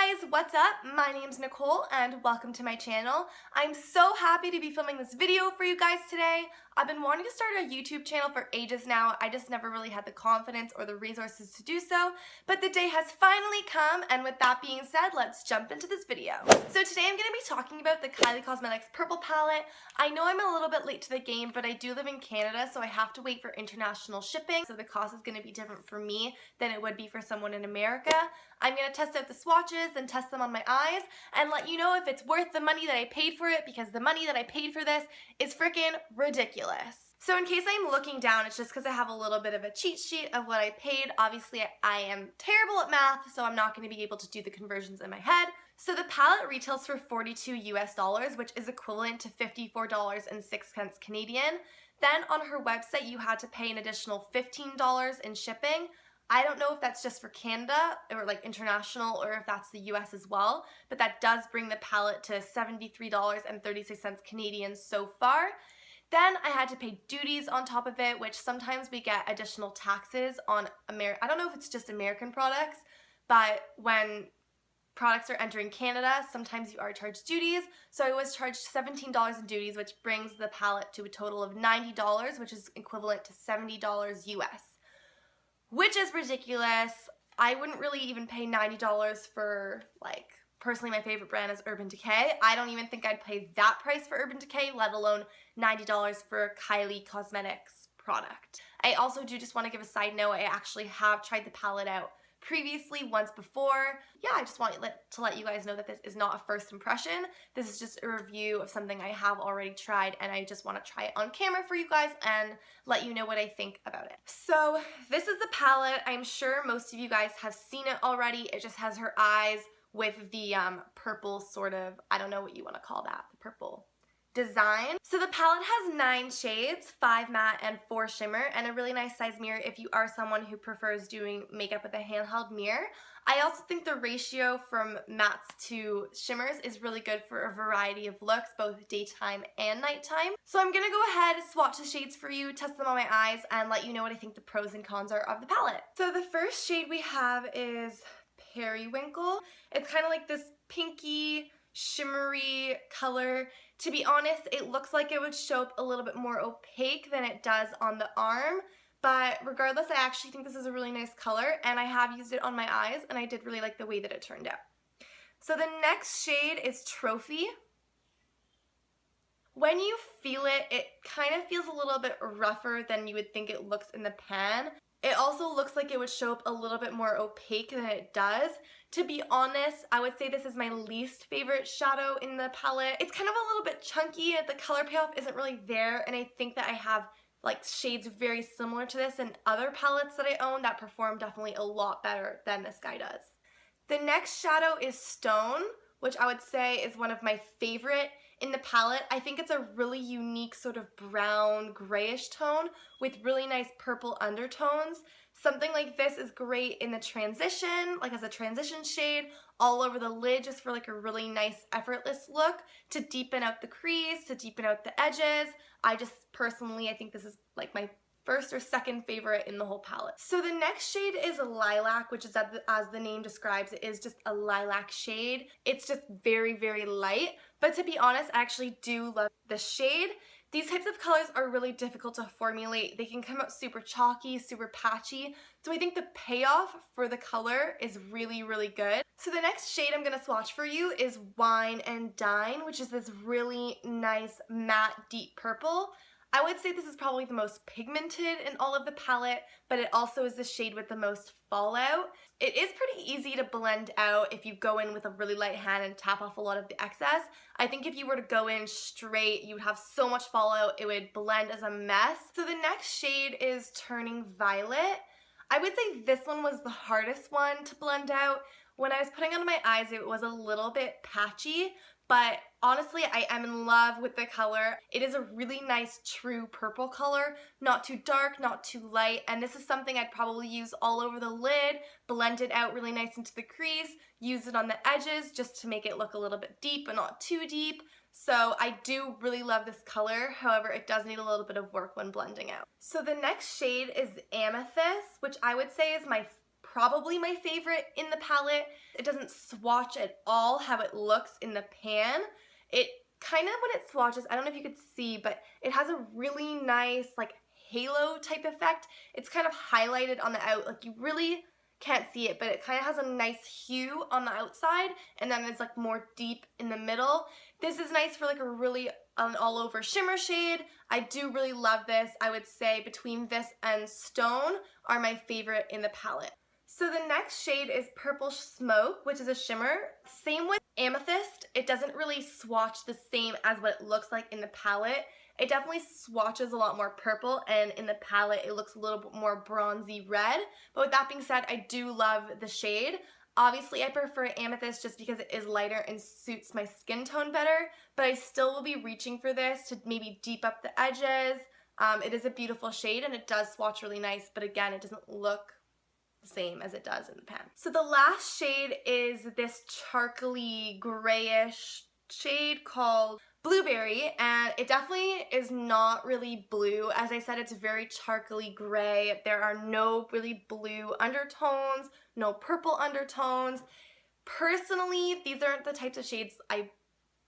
guys, what's up? My name's Nicole and welcome to my channel. I'm so happy to be filming this video for you guys today. I've been wanting to start a YouTube channel for ages now. I just never really had the confidence or the resources to do so, but the day has finally come, and with that being said, let's jump into this video. So today I'm going to be talking about the KYLIE Cosmetics Purple Palette. I know I'm a little bit late to the game, but I do live in Canada, so I have to wait for international shipping, so the cost is going to be different for me than it would be for someone in America. I'm going to test out the swatches and test them on my eyes and let you know if it's worth the money that I paid for it, because the money that I paid for this is freaking ridiculous. So in case I'm looking down, it's just because I have a little bit of a cheat sheet of what I paid. Obviously, I am terrible at math, so I'm not going to be able to do the conversions in my head. So the palette retails for $42 US, which is equivalent to $54.06 Canadian. Then on her website, you had to pay an additional $15 in shipping. I don't know if that's just for Canada or like international, or if that's the US as well, but that does bring the palette to $73.36 Canadian so far. Then I had to pay duties on top of it, which sometimes we get additional taxes on I don't know if it's just American products, but when products are entering Canada, sometimes you are charged duties. So I was charged $17 in duties, which brings the palette to a total of $90, which is equivalent to $70 US. Which is ridiculous. I wouldn't really even pay $90 for, like, personally my favorite brand is Urban Decay. I don't even think I'd pay that price for Urban Decay, let alone $90 for a KYLIE Cosmetics product. I also do just want to give a side note, I actually have tried the palette out previously once before. Yeah, I just want to let you guys know that this is not a first impression. This is just a review of something I have already tried, and I just want to try it on camera for you guys and let you know what I think about it. So this is the palette. I'm sure most of you guys have seen it already. It just has her eyes with the purple sort of, I don't know what you want to call that, the purple design. So the palette has 9 shades, 5 matte and 4 shimmer, and a really nice size mirror if you are someone who prefers doing makeup with a handheld mirror. I also think the ratio from mattes to shimmers is really good for a variety of looks, both daytime and nighttime. So I'm gonna go ahead, swatch the shades for you, test them on my eyes, and let you know what I think the pros and cons are of the palette. So the first shade we have is Periwinkle. It's kind of like this pinky, shimmery color. To be honest, it looks like it would show up a little bit more opaque than it does on the arm, but regardless, I actually think this is a really nice color, and I have used it on my eyes, and I did really like the way that it turned out. So the next shade is Trophy. When you feel it, it kind of feels a little bit rougher than you would think it looks in the pan. It also looks like it would show up a little bit more opaque than it does. To be honest, I would say this is my least favorite shadow in the palette. It's kind of a little bit chunky, the color payoff isn't really there, and I think that I have like shades very similar to this in other palettes that I own that perform definitely a lot better than this guy does. The next shadow is Stone, which I would say is one of my favorite in the palette. I think it's a really unique sort of brown grayish tone with really nice purple undertones. Something like this is great in the transition, like as a transition shade, all over the lid, just for like a really nice effortless look, to deepen out the crease, to deepen out the edges. I think this is like my first or second favorite in the whole palette. So the next shade is Lilac, which is as the name describes, it is just a lilac shade. It's just very, very light, but to be honest, I actually do love the shade. These types of colors are really difficult to formulate. They can come out super chalky, super patchy, so I think the payoff for the color is really, really good. So the next shade I'm going to swatch for you is Wine and Dine, which is this really nice matte deep purple. I would say this is probably the most pigmented in all of the palette, but it also is the shade with the most fallout. It is pretty easy to blend out if you go in with a really light hand and tap off a lot of the excess. I think if you were to go in straight, you would have so much fallout, it would blend as a mess. So the next shade is Turning Violet. I would say this one was the hardest one to blend out. When I was putting it on my eyes, it was a little bit patchy, but honestly, I am in love with the color. It is a really nice true purple color, not too dark, not too light, and this is something I'd probably use all over the lid, blend it out really nice into the crease, use it on the edges just to make it look a little bit deep but not too deep. So I do really love this color, however it does need a little bit of work when blending out. So the next shade is Amethyst, which I would say is my probably my favorite in the palette. It doesn't swatch at all how it looks in the pan. It kind of, when it swatches, I don't know if you could see, but it has a really nice like halo type effect. It's kind of highlighted on the out, like you really can't see it, but it kind of has a nice hue on the outside, and then it's like more deep in the middle. This is nice for like a really an all over shimmer shade. I do really love this. I would say between this and Stone are my favorite in the palette. So the next shade is Purple Smoke, which is a shimmer. Same with Amethyst. It doesn't really swatch the same as what it looks like in the palette. It definitely swatches a lot more purple, and in the palette it looks a little bit more bronzy red. But with that being said, I do love the shade. Obviously, I prefer Amethyst just because it is lighter and suits my skin tone better, but I still will be reaching for this to maybe deep up the edges. It is a beautiful shade and it does swatch really nice, but again, it doesn't look the same as it does in the pan. So the last shade is this charcoaly grayish shade called Blueberry, and it definitely is not really blue. As I said, it's very charcoaly gray. There are no really blue undertones, no purple undertones. Personally, these aren't the types of shades I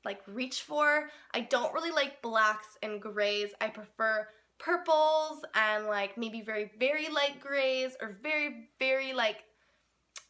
like reach for. I don't really like blacks and grays. I prefer purples and like maybe very, very light grays, or very, very like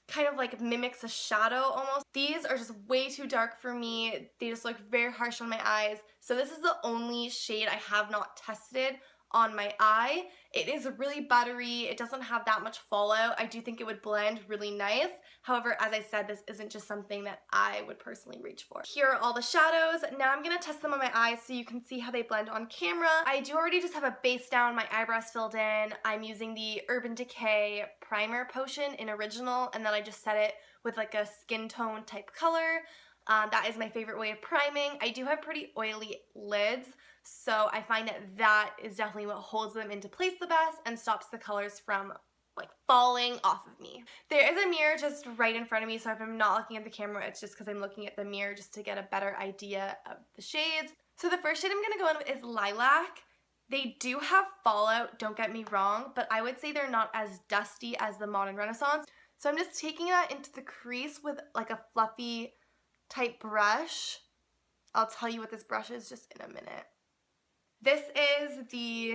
kind of like mimics a shadow almost. These are just way too dark for me. They just look very harsh on my eyes. So this is the only shade I have not tested on my eye. It is really buttery. It doesn't have that much fallout. I do think it would blend really nice. However, as I said, this isn't just something that I would personally reach for. Here are all the shadows. Now I'm going to test them on my eyes so you can see how they blend on camera. I do already just have a base down, my eyebrows filled in. I'm using the Urban Decay Primer Potion in Original, and then I just set it with like a skin tone type color. That is my favorite way of priming. I do have pretty oily lids, so I find that that is definitely what holds them into place the best and stops the colors from like falling off of me. There is a mirror just right in front of me, so if I'm not looking at the camera, it's just because I'm looking at the mirror just to get a better idea of the shades. So the first shade I'm going to go in with is Lilac. They do have fallout, don't get me wrong, but I would say they're not as dusty as the Modern Renaissance. So I'm just taking that into the crease with like a fluffy type brush. I'll tell you what this brush is just in a minute. This is the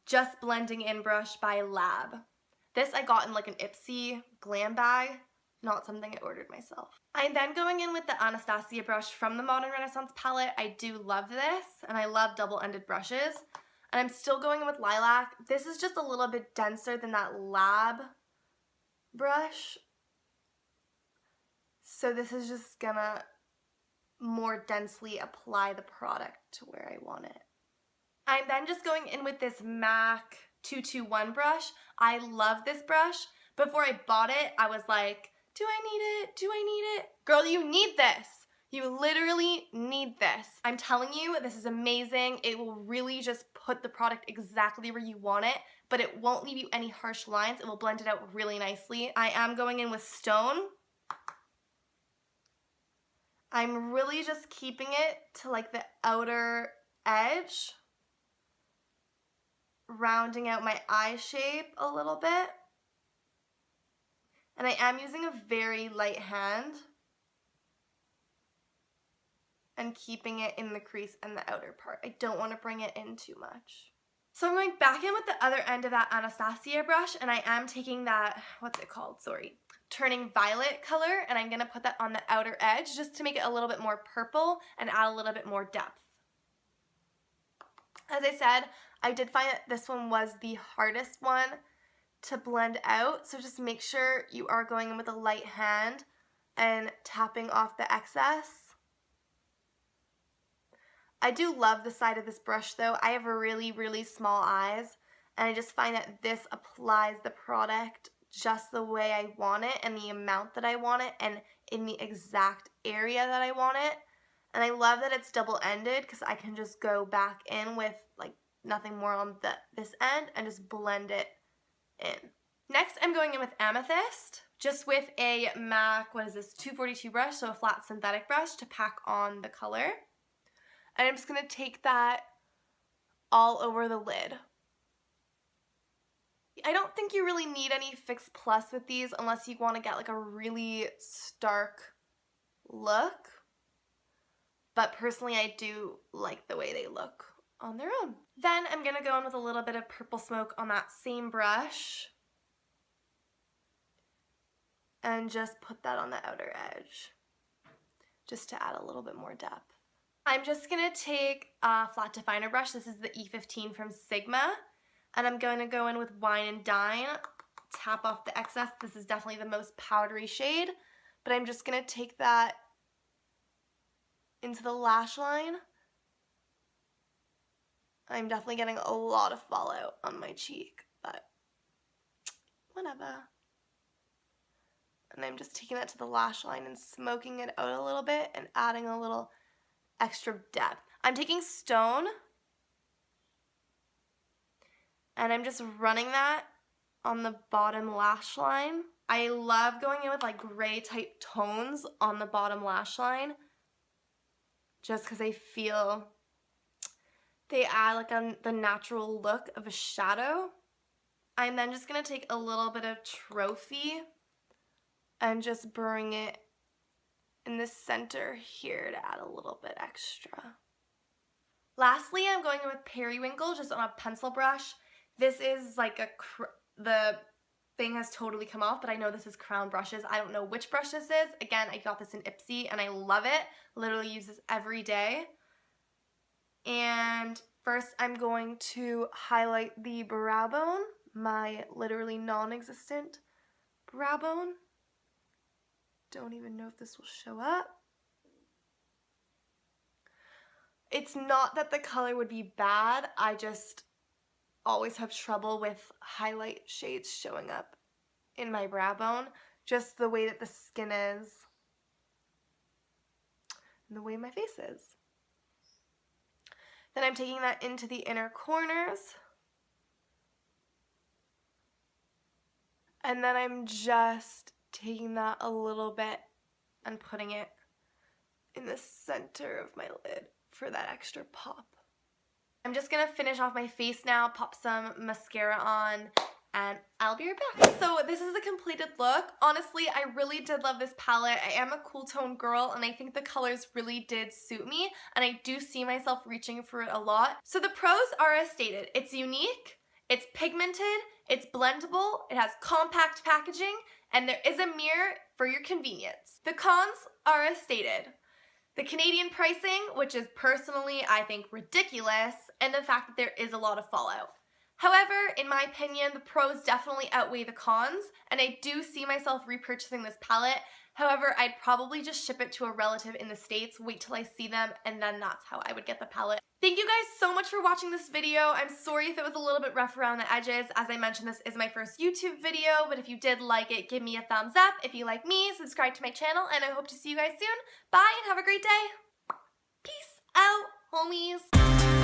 Just Blending In brush by Lab. This I got in like an Ipsy Glam bag, not something I ordered myself. I'm then going in with the Anastasia brush from the Modern Renaissance palette. I do love this, and I love double-ended brushes. And I'm still going in with Lilac. This is just a little bit denser than that Lab brush. So this is just gonna more densely apply the product to where I want it. I'm then just going in with this MAC 221 brush. I love this brush. Before I bought it, I was like, do I need it? Do I need it? Girl, you need this. You literally need this. I'm telling you, this is amazing. It will really just put the product exactly where you want it, but it won't leave you any harsh lines. It will blend it out really nicely. I am going in with Stone. I'm really just keeping it to like the outer edge, rounding out my eye shape a little bit. And I am using a very light hand and keeping it in the crease and the outer part. I don't want to bring it in too much. So I'm going back in with the other end of that Anastasia brush, and I am taking that, what's it called? Sorry. Turning Violet color, and I'm going to put that on the outer edge just to make it a little bit more purple and add a little bit more depth. As I said, I did find that this one was the hardest one to blend out, so just make sure you are going in with a light hand and tapping off the excess. I do love the side of this brush though. I have really, really small eyes, and I just find that this applies the product just the way I want it and the amount that I want it and in the exact area that I want it. And I love that it's double-ended because I can just go back in with like nothing more on this end and just blend it in. Next, I'm going in with Amethyst, just with a MAC, what is this, 242 brush, so a flat synthetic brush to pack on the color. And I'm just going to take that all over the lid. I don't think you really need any Fix Plus with these unless you want to get like a really stark look. But personally, I do like the way they look on their own. Then I'm going to go in with a little bit of Purple Smoke on that same brush. And just put that on the outer edge. Just to add a little bit more depth. I'm just going to take a flat definer brush. This is the E15 from Sigma. And I'm going to go in with Wine and Dine. Tap off the excess. This is definitely the most powdery shade. But I'm just going to take that into the lash line. I'm definitely getting a lot of fallout on my cheek, but whatever. And I'm just taking that to the lash line and smoking it out a little bit and adding a little extra depth. I'm taking Stone and I'm just running that on the bottom lash line. I love going in with like gray type tones on the bottom lash line just because I feel they add like the natural look of a shadow. I'm then just going to take a little bit of Trophy and just bring it in the center here to add a little bit extra. Lastly, I'm going in with Periwinkle just on a pencil brush. This is like the thing has totally come off, but I know this is Crown brushes. I don't know which brush this is. Again, I got this in Ipsy and I love it. Literally use this every day. And first I'm going to highlight the brow bone, my literally non-existent brow bone. Don't even know if this will show up. It's not that the color would be bad, I just always have trouble with highlight shades showing up in my brow bone. Just the way that the skin is and the way my face is. Then I'm taking that into the inner corners. And then I'm just taking that a little bit and putting it in the center of my lid for that extra pop. I'm just going to finish off my face now, pop some mascara on, and I'll be right back. So this is the completed look. Honestly, I really did love this palette. I am a cool tone girl, and I think the colors really did suit me, and I do see myself reaching for it a lot. So the pros are as stated. It's unique, it's pigmented, it's blendable, it has compact packaging, and there is a mirror for your convenience. The cons are as stated. The Canadian pricing, which is personally, I think, ridiculous, and the fact that there is a lot of fallout. However, in my opinion, the pros definitely outweigh the cons, and I do see myself repurchasing this palette. However, I'd probably just ship it to a relative in the States, wait till I see them, and then that's how I would get the palette. Thank you guys so much for watching this video. I'm sorry if it was a little bit rough around the edges. As I mentioned, this is my first YouTube video, but if you did like it, give me a thumbs up. If you like me, subscribe to my channel, and I hope to see you guys soon. Bye, and have a great day. Peace out, homies.